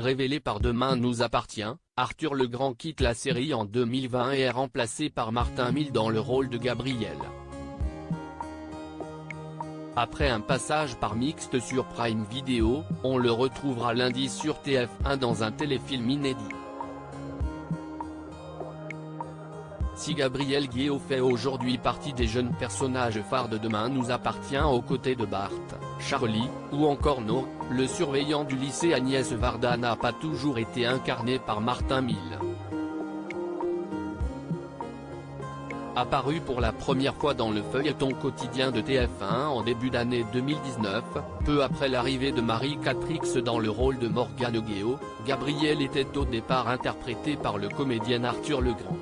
Révélé par Demain nous appartient, Arthur Legrand quitte la série en 2020 et est remplacé par Martin Milles dans le rôle de Gabriel. Après un passage par Mixte sur Prime Video, on le retrouvera lundi sur TF1 dans un téléfilm inédit. Si Gabriel Guéot fait aujourd'hui partie des jeunes personnages phares de Demain nous appartient aux côtés de Bart, Charlie, ou encore No, le surveillant du lycée Agnès Varda n'a pas toujours été incarné par Martin Milles. Apparu pour la première fois dans le feuilleton quotidien de TF1 en début d'année 2019, peu après l'arrivée de Marie Catrix dans le rôle de Morgane Guéot, Gabriel était au départ interprété par le comédien Arthur Legrand.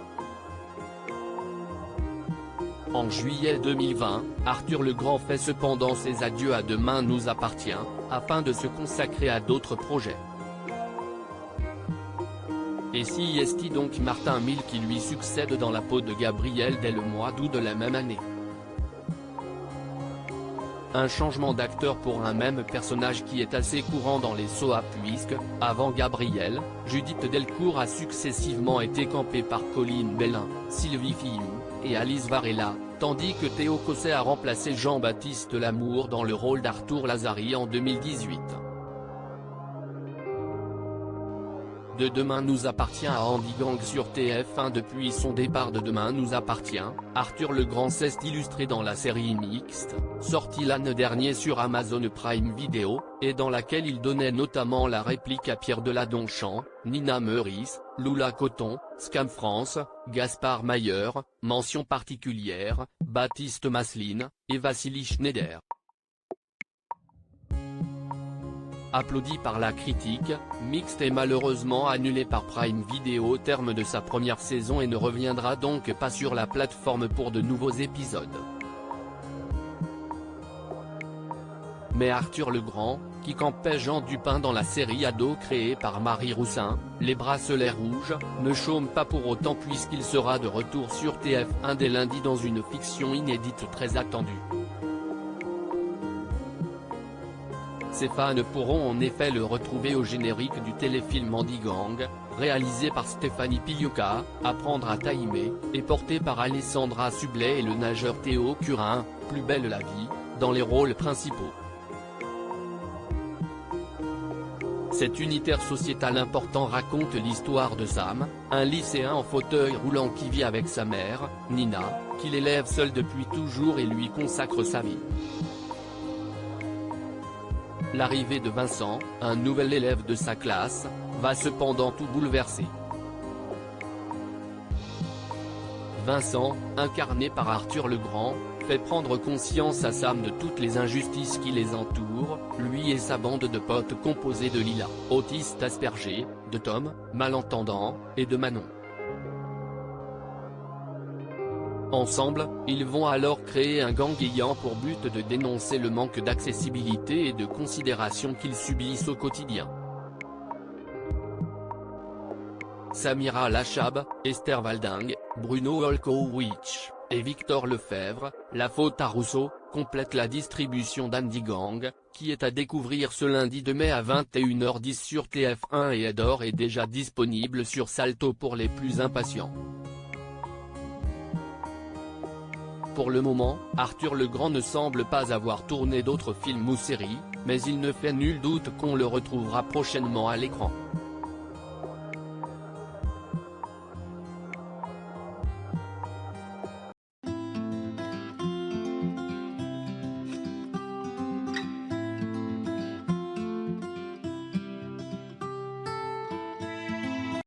En juillet 2020, Arthur Legrand fait cependant ses adieux à Demain nous appartient, afin de se consacrer à d'autres projets. Et si est donc Martin Milles qui lui succède dans la peau de Gabriel dès le mois d'août de la même année. Un changement d'acteur pour un même personnage qui est assez courant dans les SOA puisque, avant Gabriel, Judith Delcourt a successivement été campée par Colline Bellin, Sylvie Fillou, et Alice Varela, tandis que Théo Cosset a remplacé Jean-Baptiste Lamour dans le rôle d'Arthur Lazari en 2018. De Demain nous appartient à Andy Gang sur TF1 depuis son départ de Demain nous appartient, Arthur Legrand s'est illustré dans la série Mixte, sortie l'année dernière sur Amazon Prime Video, et dans laquelle il donnait notamment la réplique à Pierre Deladonchamp, Nina Meurice, Lula Coton, Scam France, Gaspard Mayer, mention particulière, Baptiste Masseline, et Vassili Schneider. Applaudi par la critique, Mixte est malheureusement annulé par Prime Video au terme de sa première saison et ne reviendra donc pas sur la plateforme pour de nouveaux épisodes. Mais Arthur Legrand, qui campait Jean Dupin dans la série ado créée par Marie Roussin, Les Bracelets Rouges, ne chôme pas pour autant puisqu'il sera de retour sur TF1 dès lundi dans une fiction inédite très attendue. Ses fans pourront en effet le retrouver au générique du téléfilm Andy Gang, réalisé par Stéphanie Pilioka, Apprendre à Taïmer, et porté par Alessandra Sublet et le nageur Théo Curin, Plus belle la vie, dans les rôles principaux. Cet unitaire sociétal important raconte l'histoire de Sam, un lycéen en fauteuil roulant qui vit avec sa mère, Nina, qui l'élève seul depuis toujours et lui consacre sa vie. L'arrivée de Vincent, un nouvel élève de sa classe, va cependant tout bouleverser. Vincent, incarné par Arthur Legrand, fait prendre conscience à Sam de toutes les injustices qui les entourent, lui et sa bande de potes composée de Lila, autiste aspergé, de Tom, malentendant, et de Manon. Ensemble, ils vont alors créer un gang ayant pour but de dénoncer le manque d'accessibilité et de considération qu'ils subissent au quotidien. Samira Lachab, Esther Walding, Bruno Olkowicz, et Victor Lefebvre, La faute à Rousseau, complètent la distribution d'Andy Gang, qui est à découvrir ce lundi 2 mai à 21h10 sur TF1 et est d'ores et déjà disponible sur Salto pour les plus impatients. Pour le moment, Arthur Legrand ne semble pas avoir tourné d'autres films ou séries, mais il ne fait nul doute qu'on le retrouvera prochainement à l'écran.